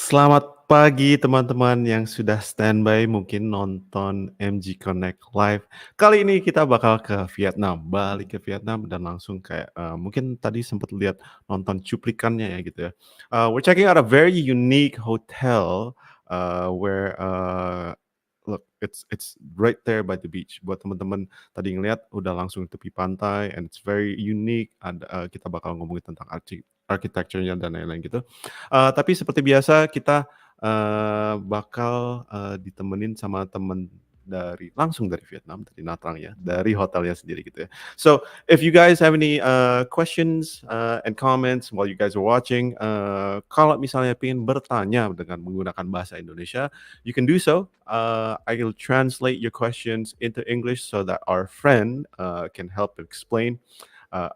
Selamat pagi teman-teman yang sudah standby mungkin nonton MG Connect live. Kali ini kita bakal ke Vietnam, balik ke Vietnam dan langsung kayak mungkin tadi sempat lihat nonton cuplikannya ya gitu ya. We're checking out a very unique hotel where look it's right there by the beach. Buat teman-teman tadi ngeliat udah langsung tepi pantai and it's very unique. Kita bakal ngomongin tentang architecture-nya dan lain-lain gitu. Tapi seperti biasa kita, bakal, ditemenin sama temen langsung dari Vietnam, dari Nha Trang ya, dari hotelnya sendiri gitu ya. So, if you guys have any, questions, and comments while you guys are watching, kalau misalnya pengen bertanya dengan menggunakan bahasa Indonesia, you can do so. I will translate your questions into English so that our friend, can help explain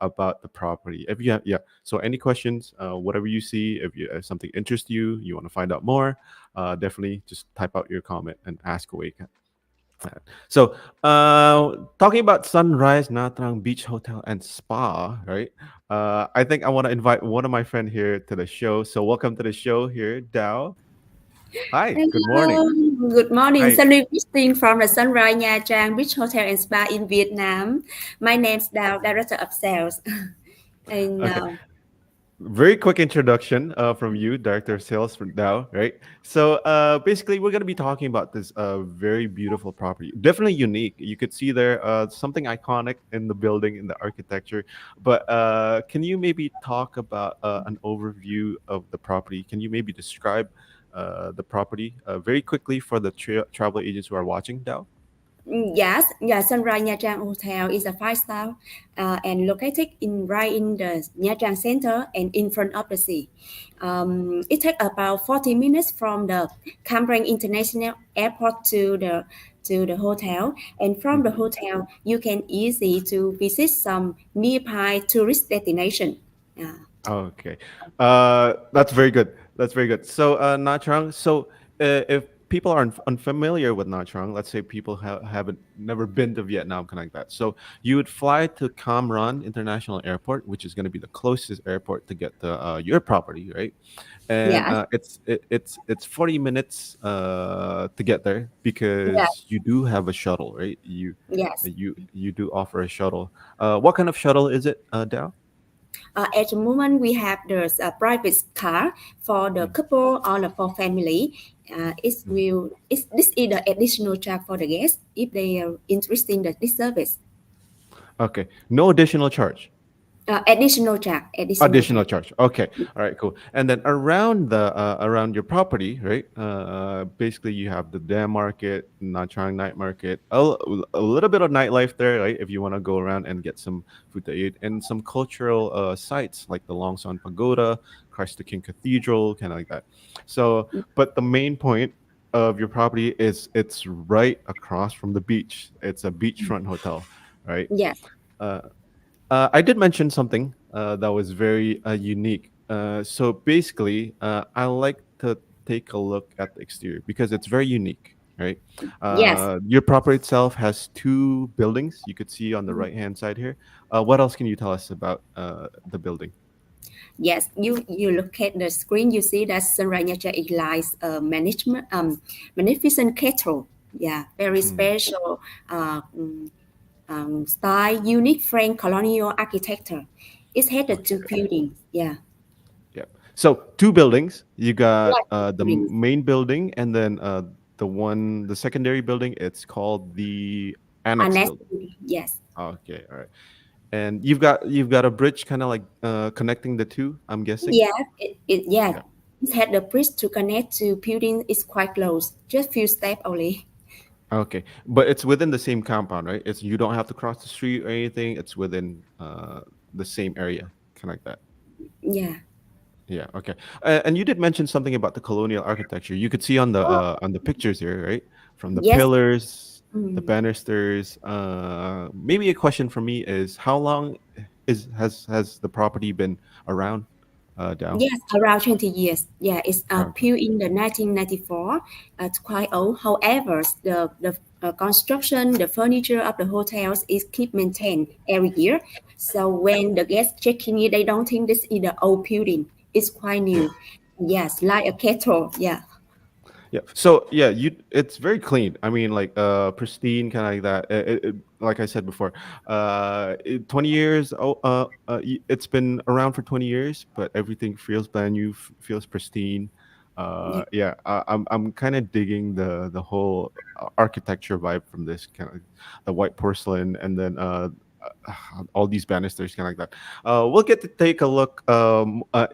about the property. If you have, yeah. So any questions, whatever you see, if something interests you, you want to find out more, definitely just type out your comment and ask away. So, talking about Sunrise Natrang Beach Hotel and Spa, right? I think I want to invite one of my friend here to the show. So, welcome to the show here, Dao. Hi, good morning. Hello, good morning. Hi. Sunny visiting from the Sunrise Nha Trang Beach Hotel and Spa in Vietnam. My name's Đào, Director of Sales. and Okay. Very quick introduction from you, Director of Sales for Dow, right? So basically, we're going to be talking about this very beautiful property. Definitely unique. You could see there something iconic in the building, in the architecture. But can you maybe talk about an overview of the property? Can you maybe describe the property very quickly for the travel agents who are watching, Dow? yes, yeah, Sunrise Nha Trang Hotel is a five-star and located right in the Nha Trang Center and in front of the sea. It takes about 40 minutes from the Cam Ranh International Airport to the hotel, and from the Mhm. hotel you can easy to visit some nearby tourist destination. Yeah. Okay. That's very good. That's very good. So, Nha Trang, so if people are unfamiliar with Nha Trang, let's say people haven't never been to Vietnam, kind of like that. So you would fly to Cam Ranh International Airport, which is going to be the closest airport to get to your property, right? And Yes, it's 40 minutes to get there yes, because you do have a shuttle, right? You yes. you you do offer a shuttle. What kind of shuttle is it, Dao? At the moment, we have the private car for the Mm, couple or for family. mm. This is the additional charge for the guests if they are interested in this service. Okay. No additional charge. Additional charge, additional Additional charge. charge. Okay. All right. Cool. And then around the around your property, right? Basically, you have the dam market, Nha Trang night market, a little bit of nightlife there, right? If you want to go around and get some food to eat, and some cultural sites like the Long Son Pagoda, Christ the King Cathedral, kind of like that. So, but the main point of your property is it's right across from the beach. It's a beachfront hotel, right? Yes, Uh, I did mention something that was very unique. So basically, I like to take a look at the exterior because it's very unique, right? yes. Your property itself has two buildings. You could see on the right hand side here. What else can you tell us about the building? Yes, you look at the screen, you see that Sunrise Nha Trang is like a magnificent cathedral. Yeah, very Mm, special style, unique French colonial architecture. It had the okay. two buildings. Yeah. Yeah. So two buildings. You got Yes, the buildings. main building, and then the secondary building. It's called the annex Annex building. building. Yes. Okay, all right. And you've got a bridge kind of like connecting the two, I'm guessing. Yeah, yeah. Yeah. It had the bridge to connect to building is quite close, just few steps only. Okay, but it's within the same compound, right? It's you don't have to cross the street or anything. It's within the same area, kind of like that. Yeah. Yeah. Okay. And you did mention something about the colonial architecture. You could see Oh, on the pictures here, right? From the yes. pillars, the Mm. banisters. Maybe a question for me is how long has the property been around, Dow? Yes, around 20 years. Yeah, it's Around. built in the 1994. It's quite old. However, the construction, the furniture of the hotels is keep maintained every year. So when the guests check in here, they don't think this is the old building. It's quite new. Yes, like a kettle. Yeah. Yeah. So yeah, you it's very clean. I mean, like pristine, kind of like that. Like I said before, 20 years. It's been around for 20 years, but everything feels brand new, feels pristine. Yeah. Yeah, I'm kind of digging the whole architecture vibe from this kind of the white porcelain, and then all these banisters, kind of like that. We'll get to take a look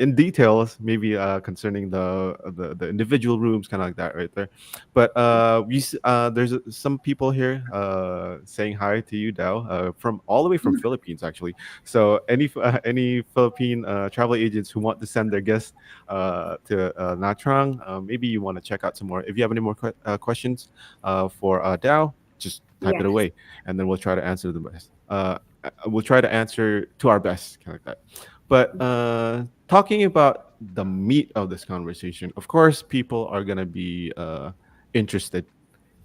in details, maybe concerning the individual rooms, kind of like that, right there. But there's some people here saying hi to you, Dao, from all the way from Philippines, actually. So any Philippine travel agents who want to send their guests to Nha Trang, maybe you want to check out some more. If you have any more questions for Dao, just type it Yes. away, and then we'll try to answer the best. We'll try to answer to our best, kind of like that. But talking about the meat of this conversation, of course, people are gonna be interested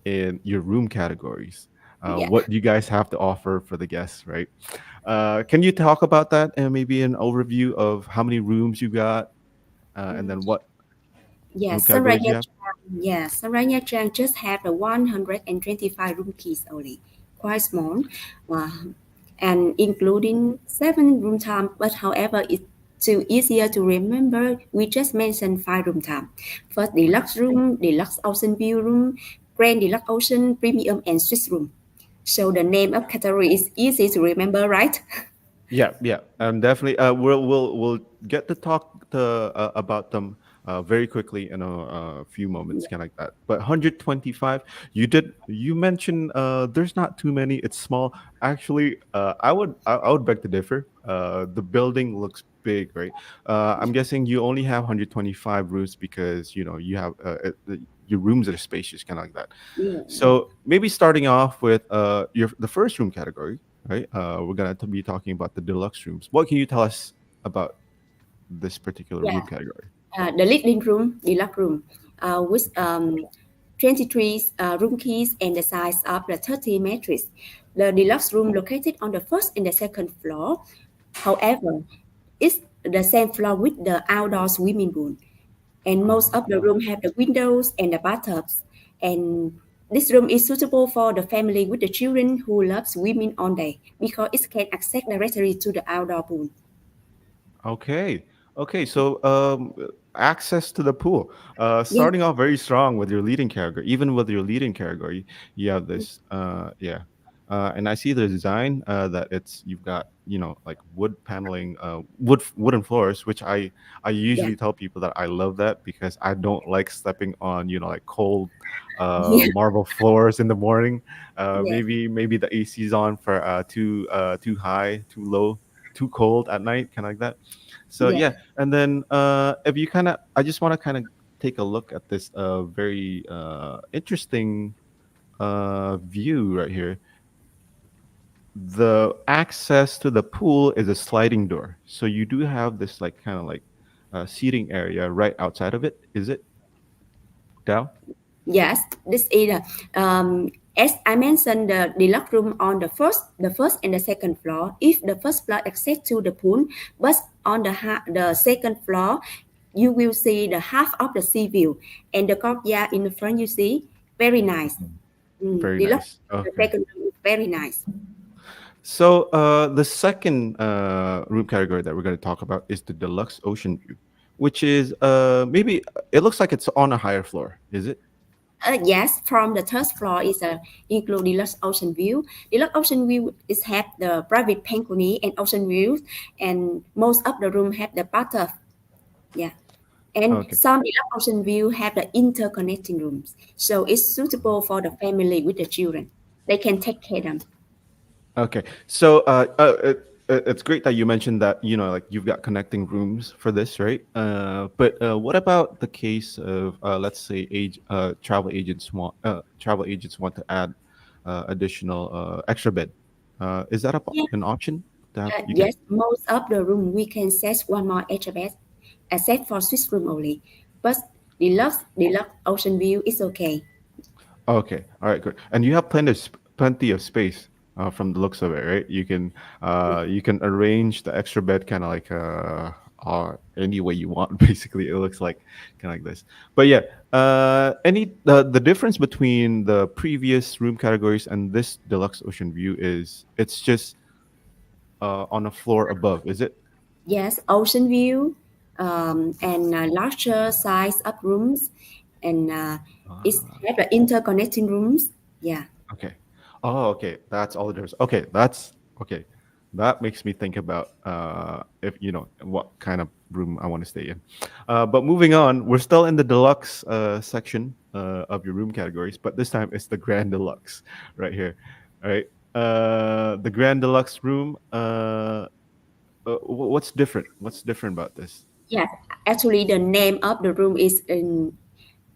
in your room categories. Yeah. What you guys have to offer for the guests, right? Can you talk about that and maybe an overview of how many rooms you got, and then what room Yes, categories you Saranya have? Trang, yes, Saranya Trang just have the 125 room keys only, quite small, uh, and including 7 room time. But however, it's too easier to remember. We just mentioned 5 room time. First, deluxe room, deluxe ocean view room, grand deluxe ocean, premium, and Swiss room. So the name of category is easy to remember, right? Yeah, yeah, definitely. We'll get to talk to about them very quickly in a few moments, kind of like that. But 125, you mentioned there's not too many. It's small. Actually, I would beg to differ. The building looks big, right? I'm guessing you only have 125 rooms because you have your rooms are spacious, kind of like that. Yeah, So maybe starting off with the first room category, right? We're gonna be talking about the deluxe rooms. What can you tell us about this particular yeah. room category? The living room, deluxe room, with 23 room keys and the size of the 30 matrix. The deluxe room located on the first and the second floor. However, it's the same floor with the outdoor swimming pool, and most of the Oh, room have the windows and the bathtubs. And this room is suitable for the family with the children who love swimming all day because it can access directly to the outdoor pool. okay. Okay, so access to the pool. Yeah, Starting off very strong with your leading category. Even with your leading category, you have this. Yeah, and I see the design that you've got like wood paneling, wooden floors, which I yeah, usually tell people that I love that because I don't like stepping on like cold yeah, marble floors in the morning. yeah, Maybe the AC's on for too high, too low, too cold at night, kind of like that. So yeah, yeah, and then if you kind of, I just want to kind of take a look at this very interesting view right here. The access to the pool is a sliding door, so you do have this like kind of like seating area right outside of it. Is it, Dao? Yes, this is as I mentioned the deluxe room on the first and the second floor. If the first floor access to the pool, but on the second floor, you will see the half of the sea view and the courtyard in the front. You see, very nice. Mhm. Very Deluxe nice. the Okay. second room is very nice. So the second room category that we're going to talk about is the deluxe ocean view, which is maybe it looks like it's on a higher floor. Is it? Yes, from the third floor is a include deluxe ocean view. Deluxe ocean view is have the private balcony and ocean views, and most of the room have the bathtub. Yeah. And Okay. some deluxe ocean view have the interconnecting rooms, so it's suitable for the family with the children. They can take care of them. Okay. So it's great that you mentioned that like you've got connecting rooms for this, right? But what about the case of let's say travel agents want to add additional extra bed? Is that Yeah. an option to have you can? Yes, most of the room we can set one more extra bed, except for Swiss room only. But deluxe ocean view is okay. Okay, all right, good. And you have plenty of space from the looks of it, right? You can arrange the extra bed kind of like any way you want. Basically, it looks like kind of like this. But yeah, any the difference between the previous room categories and this deluxe ocean view is it's just on a floor above, is it? Yes, ocean view, and larger size of rooms, and it Ah. have the interconnecting rooms. Yeah. Okay. Oh, okay. That's all it is. Okay, that's okay. That makes me think about if you know what kind of room I want to stay in. But moving on, we're still in the deluxe section of your room categories, but this time it's the grand deluxe right here. All right. The grand deluxe room. What's different? What's different about this? Yes, actually, the name of the room is in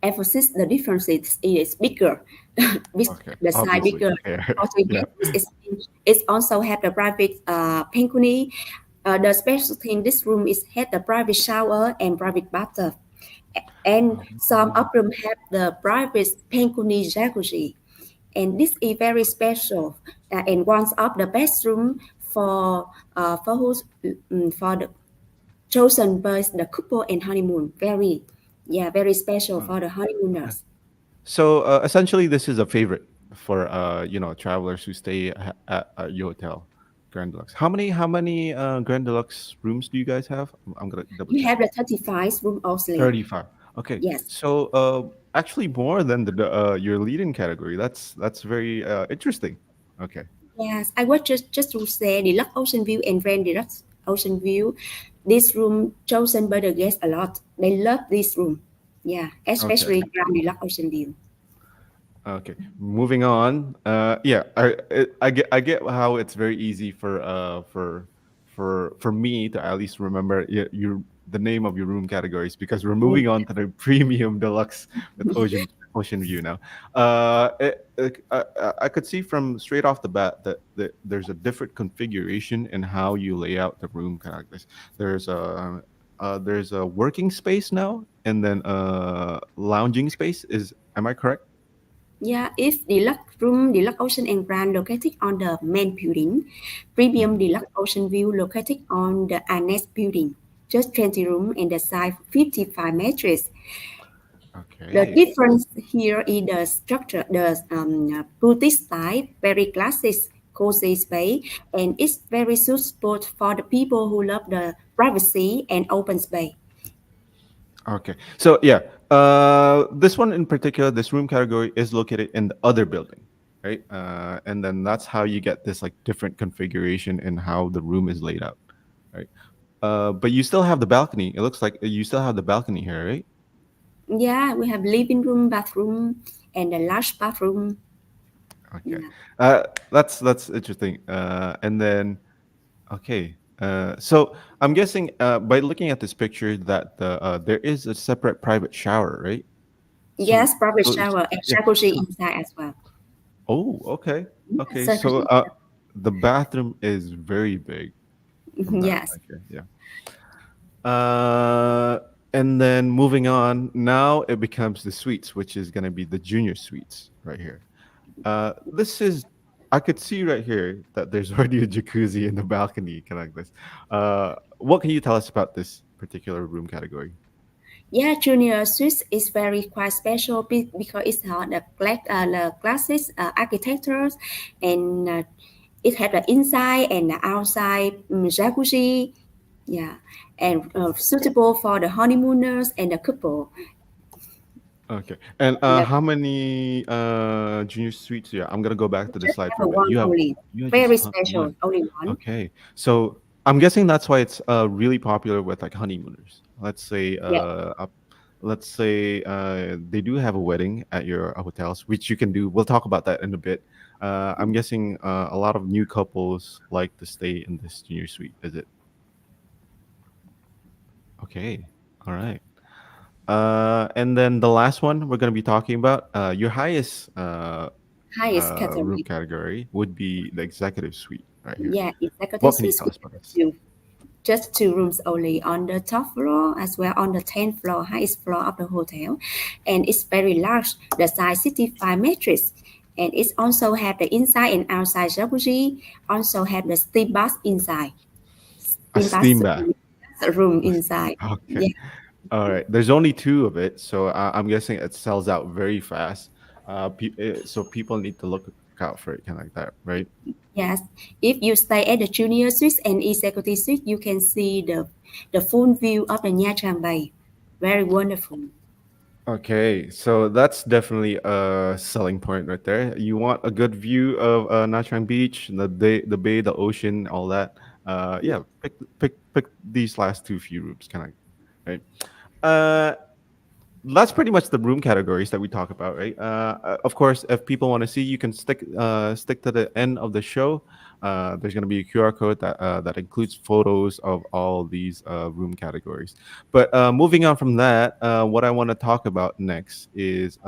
emphasis. The difference is bigger, with Okay, the size obviously. bigger, Okay. 40 Yeah. meters. It also have the private balcony. The special thing this room is had the private shower and private bathtub, and some of Oh, them have the private balcony jacuzzi. And this is very special, and one of the best room for who's for the chosen by the couple and honeymoon. Very, yeah, very special oh, for the okay. honeymooners. So essentially, this is a favorite for travelers who stay at your hotel, Grand Deluxe. How many Grand Deluxe rooms do you guys have? I'm gonna double You check. have the 35 room only. 35. Okay, Yes. so actually more than your leading category. That's very interesting. Okay, Yes, I was just to say deluxe ocean view and grand deluxe ocean view. This room chosen by the guests a lot. They love this room. Yeah, okay. especially grand deluxe ocean view. Okay, moving on. Yeah, I get how it's very easy for me to at least remember the name of your room categories because we're moving on to the premium deluxe with ocean view now. I could see from straight off the bat that there's a different configuration in how you lay out the room kind of like this. There's a working space now, and then lounging space. Is am I correct? Yeah, if deluxe room, deluxe ocean and grand located on the main building, premium Mhm. deluxe ocean view located on the annex building. Just 20 room and the size 55 meters. The Okay. difference here is the structure, the boutique style, very classic, cozy space, and it's very suitable for the people who love the privacy and open space. Okay. So yeah, this one in particular, this room category is located in the other building, right? And then that's how you get this like different configuration in how the room is laid out, right? But you still have the balcony. It looks like you still have the balcony here, right? Yeah, we have living room, bathroom, and a large bathroom. Okay. Yeah. That's interesting. And then okay. So I'm guessing by looking at this picture that there is a separate private shower, right? So Yes, private so shower and yeah. jacuzzi So inside as well. oh, okay. Yes, Okay. So jacuzzi. the bathroom is very big from that. Yes. Okay. Yeah. Uh and then moving on, now it becomes the suites, which is gonna be the junior suites right here. This is I could see right here that there's already a jacuzzi in the balcony, kind of like this. What can you tell us about this particular room category? Yeah, junior suite is very quite special because it's the classic architectures, and it has the inside and the outside jacuzzi. Yeah, and suitable for the honeymooners and the couple. Okay. And And how many junior suites? Yeah, I'm gonna go back to the just slide have for a a bit. one only. You have just Very special, one. only one. Okay. So I'm guessing that's why it's really popular with like honeymooners. Yeah. Let's say they do have a wedding at your hotels, which you can do. We'll talk about that in a bit. I'm guessing a lot of new couples like to stay in this junior suite. Is it okay? All right. And then the last one we're going to be talking about, your highest Highest room category. category would be the executive suite right here. Yeah, executive What can you suite tell is us about this? just two rooms only on the top floor as well on the 10th floor, highest floor of the hotel. And it's very large, the size 65 meters. And it also have the inside and outside jacuzzi, also have the steam bath inside. A Steam bath steam bath. room inside. Okay. Yeah. All right. There's only two of it, so I'm guessing it sells out very fast. So people need to look out for it, kind of like that, right? Yes, if you stay at the junior suite and executive suite, you can see the full view of the Nha Trang Bay. Very wonderful. Okay, so that's definitely a selling point right there. You want a good view of Nha Trang Beach, the bay, the ocean, all that. Yeah, pick these last two few rooms, kind of, right? Uh, that's pretty much the room categories that we talk about, right? Of course, if people want to see, you can stick to the end of the show. There's going to be a QR code that includes photos of all these room categories. But moving on from that, what I want to talk about next is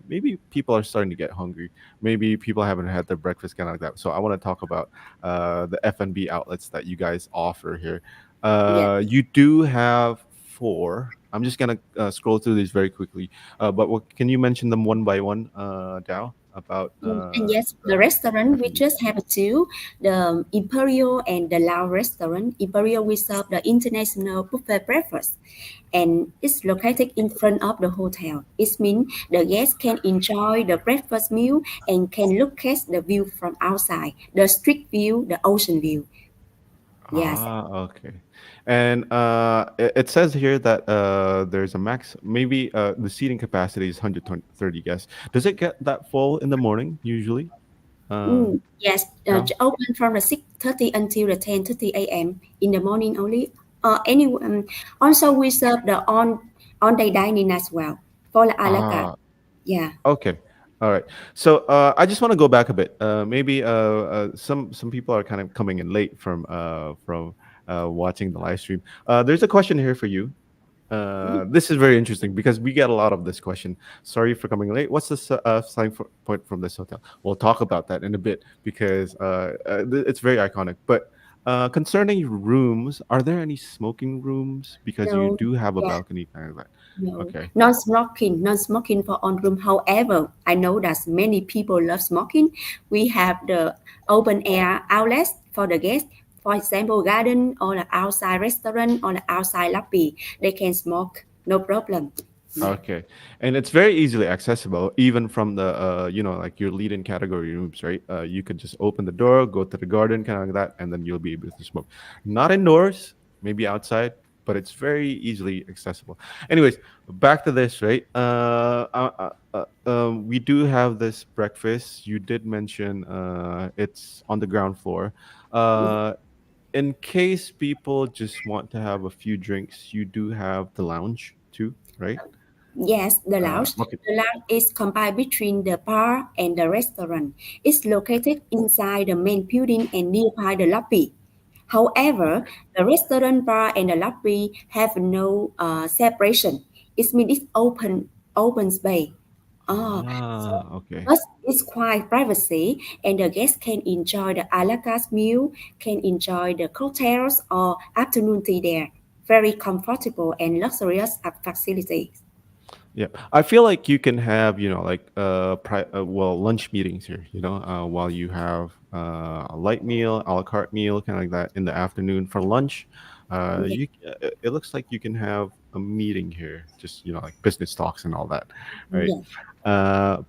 maybe people are starting to get hungry. Maybe people haven't had their breakfast, kind of like that. So I want to talk about the F&B outlets that you guys offer here. Yes. You do have four. I'm just gonna scroll through these very quickly. But can you mention them one by one, Dao, about And yes, the the restaurant we F&B? just have two, the Imperial and the Lao restaurant. Imperial we serve the international buffet breakfast, and it's located in front of the hotel. It means the guests can enjoy the breakfast meal and can look at the view from outside, the street view, the ocean view. Yes. Okay. And it says here that there's a max, maybe the seating capacity is 130 guests. Does it get that full in the morning usually? Yes, Dao? open from the 6:30 until the 10:30 a.m. in the morning only. Also we serve the on day dining as well for the a la carte. Ah, Yeah. okay. All right. So I just want to go back a bit. Maybe some people are kind of coming in late from watching the live stream. There's a question here for you. This is very interesting because we get a lot of this question. Sorry for coming late. What's the sign point from this hotel? We'll talk about that in a bit because it's very iconic. But concerning rooms, are there any smoking rooms? Because you No. do have a Yeah. balcony kind of that. No, Okay. non-smoking, non-smoking for on room. However, I know that many people love smoking. We have the open air outlets for the guests. For example, garden or the outside restaurant or the outside lobby. They can smoke, no problem. Yeah. Okay, and it's very easily accessible, even from the like your lead-in category rooms, right? You could just open the door, go to the garden, kind of like that, and then you'll be able to smoke. Not indoors, maybe outside, but it's very easily accessible. Anyways, back to this, right? We do have this breakfast. You did mention it's on the ground floor. Uh, in case people just want to have a few drinks, you do have the lounge too, right? Yes, the lounge. Okay. The lounge is combined between the bar and the restaurant. It's located inside the main building and nearby the lobby. However, the restaurant, bar, and the lobby have no separation. It means it's open space. Oh, so Okay. but it's quite privacy, and the guests can enjoy the a la carte meal, can enjoy the cocktails or afternoon tea there. Very comfortable and luxurious facilities. Yeah. I feel like you can have, like lunch meetings here, while you have a light meal, a la carte meal, kind of like that in the afternoon for lunch. Yeah. It looks like you can have a meeting here, just, like business talks and all that, right? Yes.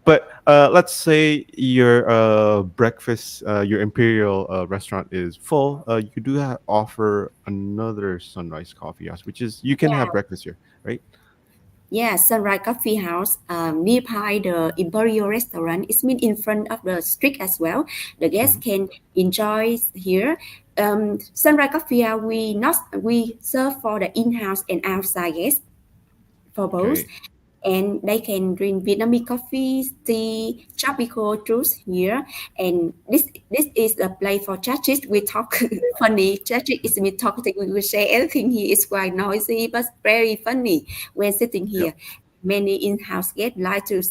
But let's say your breakfast, your imperial restaurant is full. You do offer another Sunrise Coffee House, which is you can have breakfast here, right? Yeah, Sunrise Coffee House nearby the Imperial Restaurant. It's been in front of the street as well. The guests Mhm. can enjoy here. Sunrise Coffee House we serve for the in-house and outside guests for both, Okay. and they can drink Vietnamese coffee, tea, tropical juice here. And this is a place for churches. We talk funny. Churches is me talking. We will say everything here is quite noisy, but very funny when sitting Yep. here. Many in-house guests like to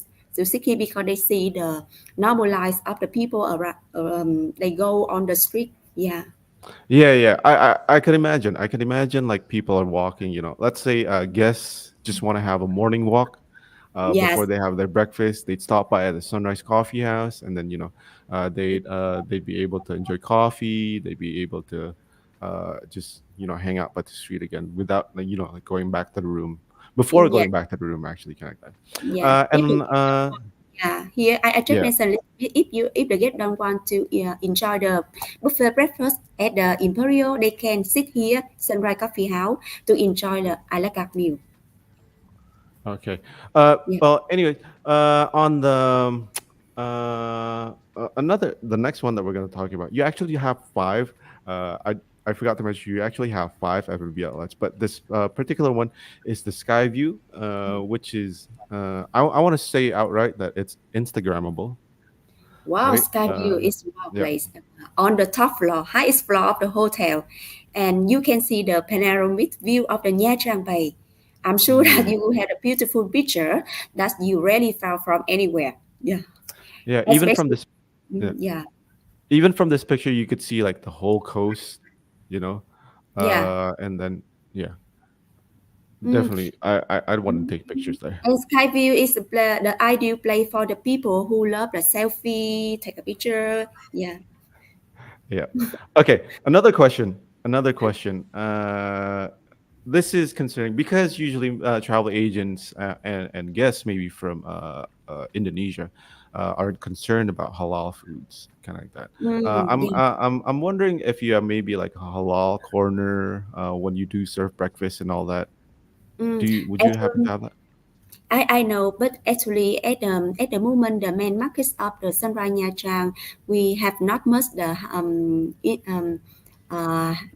sit here because they see the normal lives of the people around. They go on the street. Yeah. Yeah, yeah. I could imagine. I could imagine like people are walking, let's say guests just want to have a morning walk Yes. before they have their breakfast. They'd stop by at the Sunrise Coffee House and then, they'd be able to enjoy coffee. They'd be able to just, hang out by the street again without like, like going back to the room before Yeah, going back to the room actually kind of that. yeah. If you And Yeah, here I just yeah. mentioned if the guest don't want to enjoy the buffet breakfast at the Imperial, they can sit here Sunrise Coffee House to enjoy the a la carte meal. Okay. Yeah. Well, anyway, on the next one that we're going to talk about, you actually have five. I forgot to mention you actually have five F&B outlets, but this particular one is the Skyview, which is I want to say outright that it's Instagrammable, Wow, right? sky view is wow Yeah, place on the top floor, highest floor of the hotel, and you can see the panoramic view of the Nha Trang Bay. I'm sure that yeah, you will have a beautiful picture that you really found from anywhere. Yeah, yeah. especially. Yeah, Yeah, even from this picture, you could see like the whole coast, you know, yeah. and then yeah, Mm. definitely. I'd want to take pictures there. And Skyview is the ideal place for the people who love the selfie, take a picture. Yeah. Yeah. Okay. Another question. Another question. This is concerning because usually travel agents and guests, maybe from Indonesia, are concerned about halal foods, kind of like that. Yeah. I'm wondering if you have maybe like a halal corner when you do serve breakfast and all that. Mm. Would you happen to Actually, have that? I know, but actually at the moment the main markets of the Sunrise Nha Trang, we have not much the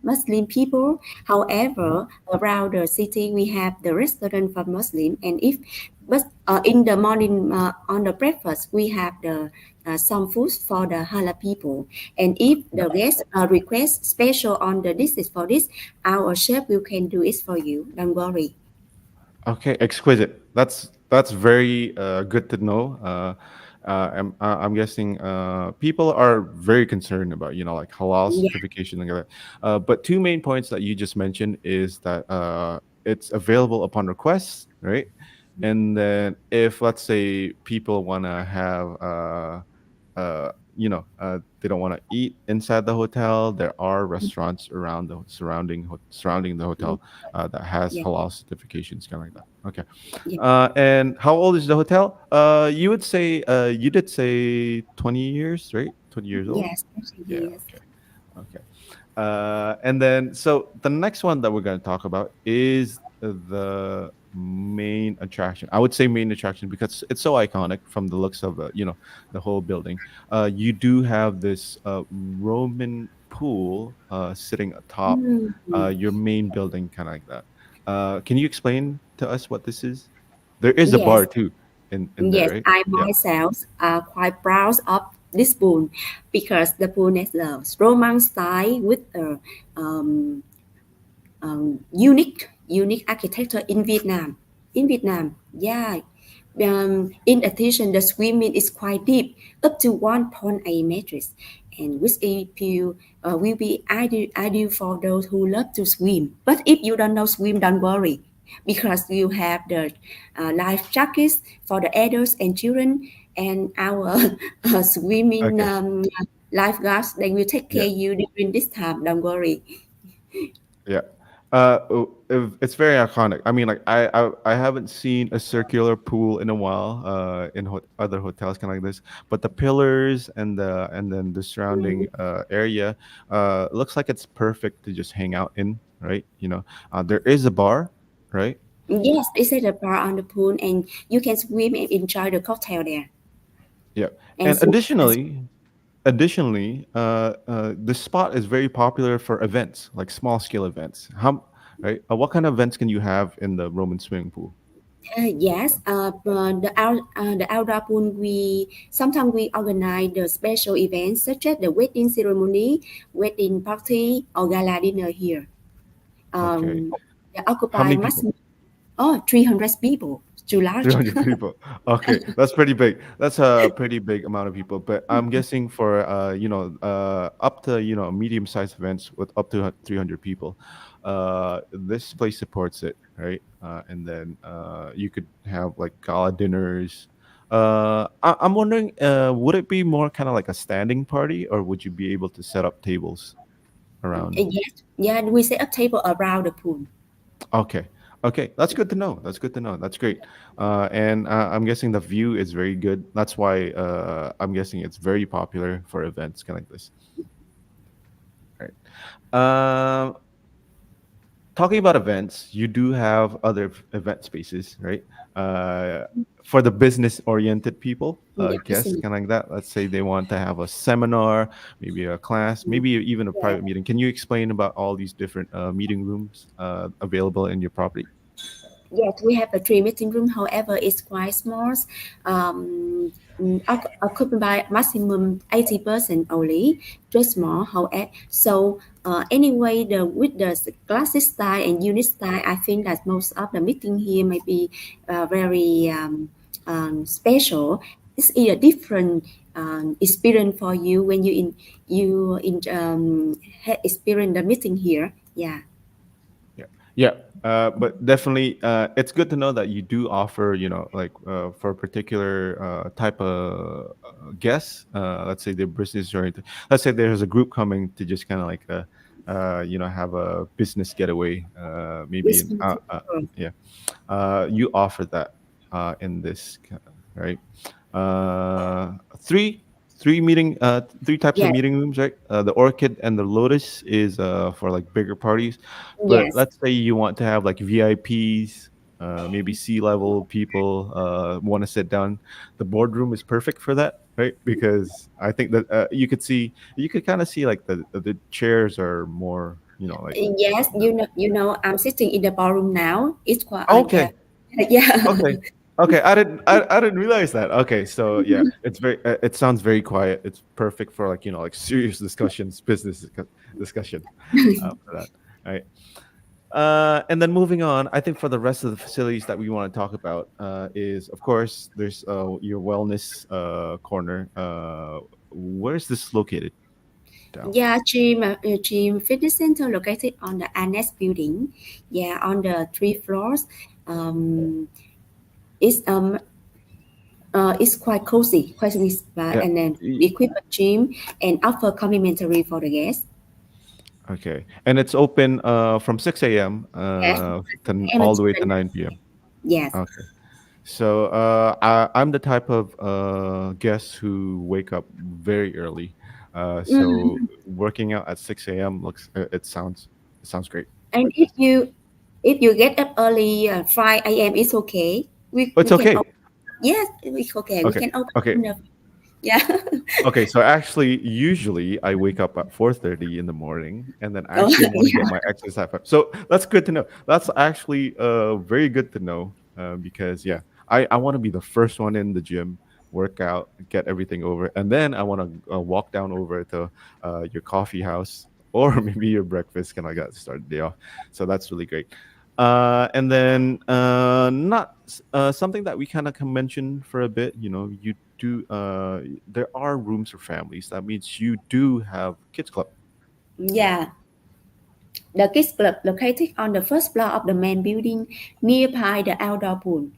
Muslim people. Mhm. However, around the city we have the restaurant for Muslim, and if but in the morning on the breakfast we have the some foods for the halal people, and if the guests request special on the dishes for this, our chef will can do it for you. Don't worry. Okay, exquisite. That's very good to know. I'm guessing people are very concerned about like halal Yeah. certification and all that. But two main points that you just mentioned is that it's available upon request, right? And then if let's say people want to have they don't want to eat inside the hotel, there are restaurants around the surrounding the hotel that has Yeah. halal certifications, kind of like that. Okay. Yeah. And how old is the hotel? You would say you did say 20 years, right? 20 years old. Yes, 30 Yeah. years. Okay. Okay. And then, so the next one that we're going to talk about is the main attraction. I would say main attraction because it's so iconic from the looks of the whole building. You do have this Roman pool sitting atop Mm. your main building, kind of like that. Can you explain to us what this is? There is a bar Yes, too in there, yes, right? I Yeah. myself are quite proud of this pool because the pool has the Roman style with a unique architecture in Vietnam. In Vietnam, yeah. In addition, the swimming is quite deep, up to 1.8 meters, and which appeal will be ideal for those who love to swim. But if you don't know swim, don't worry, because you have the life jackets for the adults and children, and our swimming Okay. lifeguards. They will take care Yeah. of you during this time. Don't worry. Yeah. It's very iconic. I mean, like I haven't seen a circular pool in a while in other hotels kind of like this, but the pillars and then the surrounding area looks like it's perfect to just hang out in, right? There is a bar, right? Yes, it's at a bar on the pool, and you can swim and enjoy the cocktail there. Yeah. And And so, additionally, the spot is very popular for events, like small scale events. Right? What kind of events can you have in the Roman swimming pool? yes, the outdoor pool we sometimes we organize the special events such as the wedding ceremony, wedding party, or gala dinner here. Okay. Um, they How occupy many much. people? Oh, 300 people. Too large. 300 people. Okay, that's pretty big. That's a pretty big amount of people. But I'm guessing for up to medium-sized events with up to 300 people, this place supports it, right? And then you could have like gala dinners. I'm wondering, would it be more kind of like a standing party, or would you be able to set up tables? around? Yes, yeah, we set a table around the pool. Okay. Okay, that's good to know. That's good to know. That's great. And I'm guessing the view is very good. That's why I'm guessing it's very popular for events kind of like this. Right. Um, Talking about events, you do have other event spaces, right? Uh, for the business-oriented people, Yeah, guests, business. kind of like that. Let's say they want to have a seminar, maybe a class, maybe even a Yeah. private meeting. Can you explain about all these different meeting rooms available in your property? Yes, we have a three meeting room. However, it's quite small. Occupied by maximum 80% only, just small. However, so anyway, the with the classic style and unit style, I think that most of the meeting here might be very special. It's a different experience for you when experience the meeting here. Yeah. Yeah, yeah, but definitely, it's good to know that you do offer, like for a particular type of guests. Let's say they're business oriented. Let's say there's a group coming to just kind of like, have a business getaway. Maybe This in, meeting. yeah, you offer that in this, right? Uh, three three types of Yes, meeting rooms, right? The orchid and the lotus is for like bigger parties, but yes. let's say you want to have like VIPs, maybe C-level people want to sit down. The boardroom is perfect for that, right? Because I think that you could kind of see like the chairs are more, like. Yes, I'm sitting in the ballroom now. It's quite, yeah, Okay. yeah, Okay. Okay, I didn't realize that. Okay, so yeah, it sounds very quiet. It's perfect for like, like serious discussions, discussion for that. Right. And then moving on, I think for the rest of the facilities that we want to talk about is, of course, there's your wellness corner. Where's this located down? yeah. Gym fitness center located on the annex building. Yeah, on the three floors. Um, it's it's quite cozy, quite nice, Yeah. and then y- equip a gym and offer complimentary for the guests. Okay. And it's open from 6 a.m. Yes, To and all the way until to the 9 p.m. yes. Okay. So I'm the type of guest who wake up very early. So Mm. working out at 6 a.m. looks it sounds great. And if you get up early, 5 a.m. it's okay. We It's can okay. open. Yes, it's okay. We Okay. can open. Okay. Yeah. Okay, so actually, usually I wake up at 4:30 in the morning, and then I Oh, actually want to get yeah. my exercise. So that's good to know. That's actually very good to know because yeah, I want to be the first one in the gym, work out, get everything over, and then I want to walk down over to your coffee house or maybe your breakfast. Can I got to start the day off? So that's really great. And then not something that we kind of can mention for a bit. You do there are rooms for families. That means you do have kids club, right? Yeah. The kids club located on the first floor of the main building nearby the outdoor pool.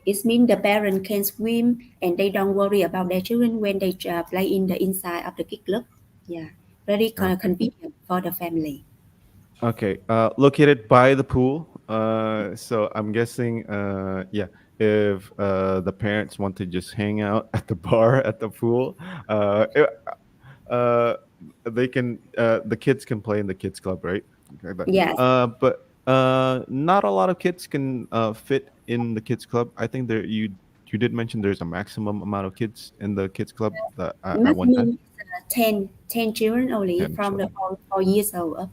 It means the parents can swim and they don't worry about their children when they play in the inside of the kids club. Yeah, very Okay. convenient for the family. Okay. Located by the pool. So I'm guessing, yeah, if the parents want to just hang out at the bar at the pool, uh, they can. The kids can play in the kids club, right? Okay, Yes. but not a lot of kids can fit in the kids club. I think you did mention there's a maximum amount of kids in the kids club that at one time. Maximum is 10 children only 10 from the children. 4 years old up.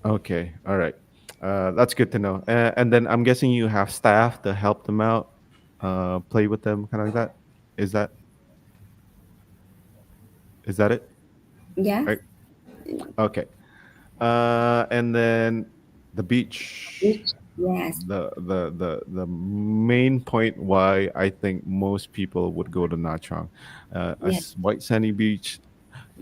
Okay, all right. That's good to know. And then I'm guessing you have staff to help them out, play with them, kind of like that. Is that is that it? Yeah. Right. Okay. And then the beach, Which, yes. the main point why I think most people would go to Nha Trang, Yeah. white sandy beach.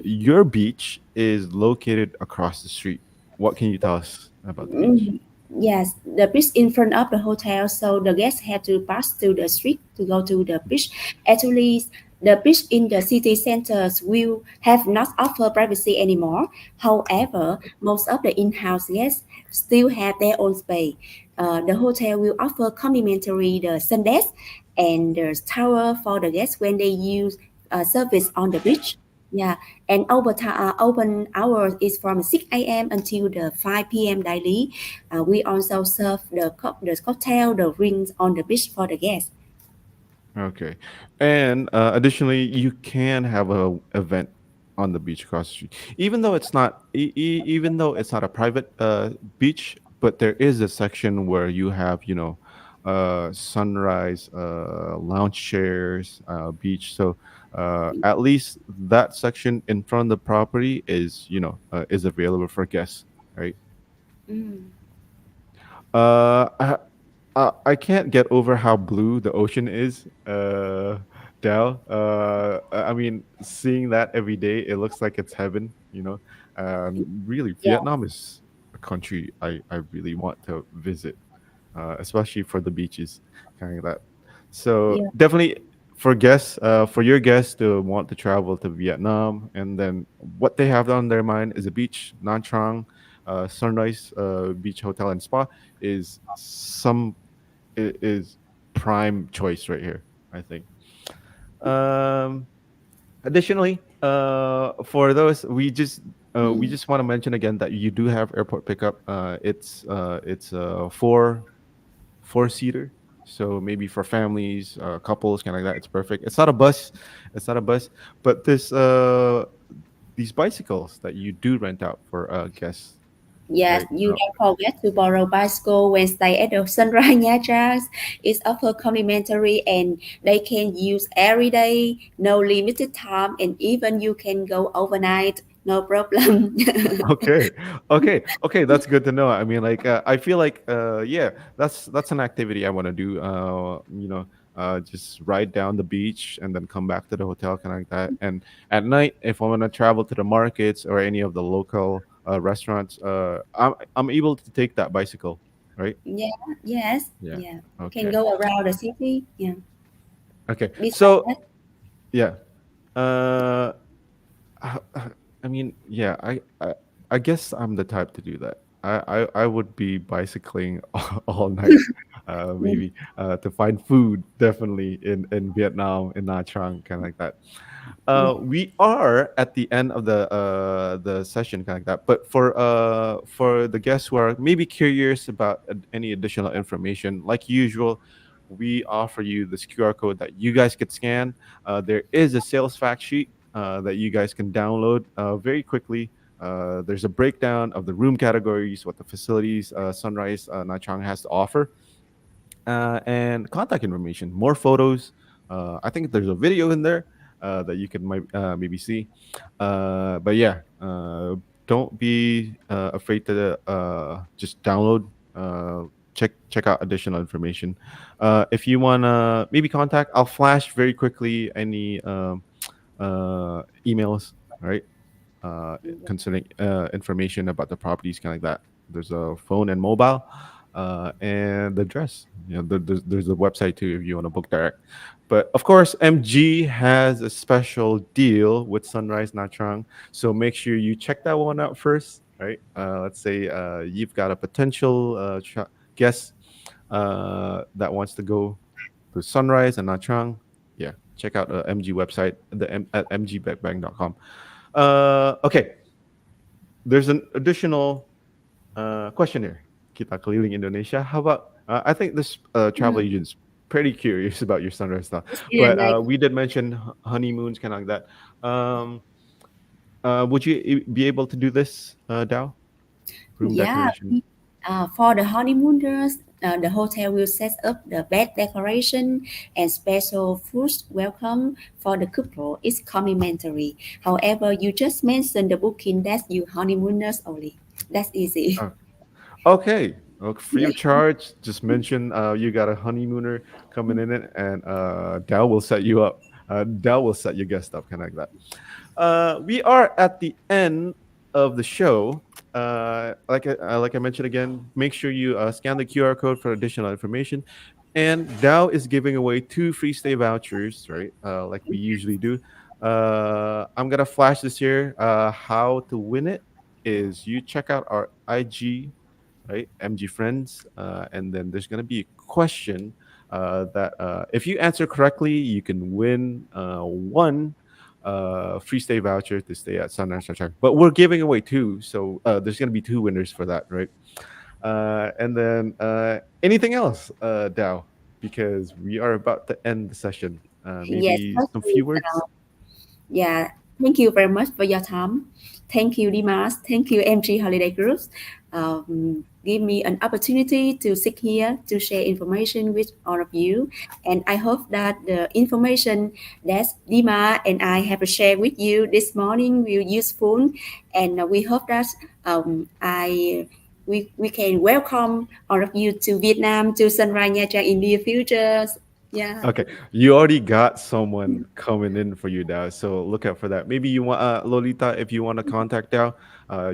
Your beach is located across the street. What can you tell us about the beach? Mm, yes, the beach in front of the hotel, so the guests have to pass through the street to go to the beach. Actually, The beach in the city centers will have not offer privacy anymore. However, most of the in-house guests still have their own space. The hotel will offer complimentary the sun desk and the tower for the guests when they use service on the beach. Yeah, and open hours is from 6 a.m. until the 5 p.m. daily. We also serve the cocktail, the drinks on the beach for the guests. Okay. And additionally, you can have a event on the beach across the street, even though it's not even though it's not a private beach, but there is a section where you have, sunrise lounge chairs, beach. So at least that section in front of the property is, is available for guests, right? Mm. Uh, I, I can't get over how blue the ocean is, Dal. I mean, seeing that every day, it looks like it's heaven. Really, Yeah, Vietnam is a country I really want to visit, especially for the beaches, kind of that. So yeah. definitely for guests, for your guests to want to travel to Vietnam, and then what they have on their mind is a beach, Nha Trang, Sunrise Beach Hotel and Spa is prime choice right here, I think. Um, Additionally, for those we Mm. just want to mention again that you do have airport pickup. It's a four seater, so maybe for families, couples, kind of like that. It's perfect. It's not a bus. It's not a bus, but these bicycles that you do rent out for guests, Yes, right? you don't forget to borrow bicycle when stay at the Sunrise Nha Trang. It's offer complimentary and they can use every day, no limited time, and even you can go overnight, no problem. Okay, okay. That's good to know. I mean, like, I feel like, yeah, that's an activity I want to do. Just ride down the beach and then come back to the hotel, kind of like that. And at night, if I want to travel to the markets or any of the local restaurants, I'm able to take that bicycle, right? Yeah, yes, Yeah. yeah. You can Okay. go around the city. Yeah. Okay. Besides So that, yeah. Uh, Uh, uh, I mean, yeah, I guess I'm the type to do that. I would be bicycling all night, yeah, maybe to find food, definitely in Vietnam, in Nha Trang, kind of like that. yeah, We are at the end of the session, kind of like that. But for the guests who are maybe curious about any additional information, like usual, we offer you this QR code that you guys could scan. There is a sales fact sheet that you guys can download very quickly. There's a breakdown of the room categories, what the facilities Sunrise Nha Trang has to offer, and contact information, more photos. I think there's a video in there that you can maybe see. But yeah, don't be afraid to just download. Check out additional information. If you wanna maybe contact, I'll flash very quickly any emails. Right, concerning information about the properties, kind of like that. There's a phone and mobile, and the address. There's a website too if you want to book direct. But of course, MG has a special deal with Sunrise Nha Trang, so make sure you check that one out first. Right? Let's say you've got a potential guest that wants to go to Sunrise and Nha Trang. Yeah, check out MG website, at mgbackbank.com. Okay, there's an additional question here. Kita keliling Indonesia. How about? I think this travel mm, agent's pretty curious about your sunrise stuff. it's But like we did mention honeymoons, kind of like that. Um, would you be able to do this, Dao? Room yeah. decoration. For the honeymooners, the hotel will set up the bed decoration and special food welcome for the couple. It's complimentary. However, you just mentioned the booking that's you honeymooners only. That's easy. Oh, okay. Free of charge. Just mention you got a honeymooner coming in it, and Dao will set you up. Dao will set your guest up, kind of like that. We are at the end of the show. Like I mentioned again, make sure you scan the QR code for additional information. And Dow is giving away two free stay vouchers, right? Like we usually do. I'm gonna flash this here. How to win it is you check out our IG, right? MG Friends, and then there's gonna be a question that if you answer correctly, you can win one free stay voucher to stay at Sunrise Nha Trang. But we're giving away two, so there's gonna be two winners for that, right? And then anything else, Dow? Because we are about to end the session. Yes, Maybe some firstly, few words. yeah, thank you very much for your time. Thank you, Dimas. Thank you, MG Holiday Groups. Give me an opportunity to sit here to share information with all of you. And I hope that the information that Dima and I have shared with you this morning will useful. And we hope that we can welcome all of you to Vietnam, to Sunrise Nha Trang in near future. Yeah. Okay, you already got someone coming in for you, Dow. So look out for that. Maybe you want Lolita, if you want to contact Dow,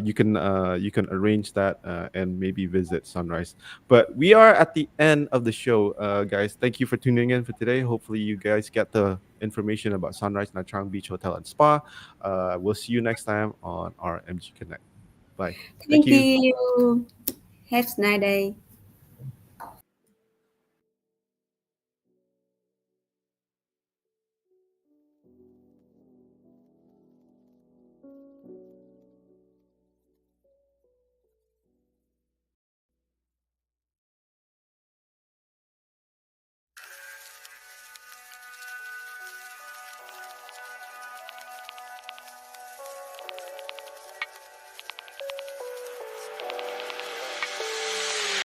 you can arrange that and maybe visit Sunrise. But we are at the end of the show, guys. Thank you for tuning in for today. Hopefully, you guys get the information about Sunrise Nha Trang Beach Hotel and Spa. We'll see you next time on our MG Connect. Bye. Thank Thank you. you. Have a nice day.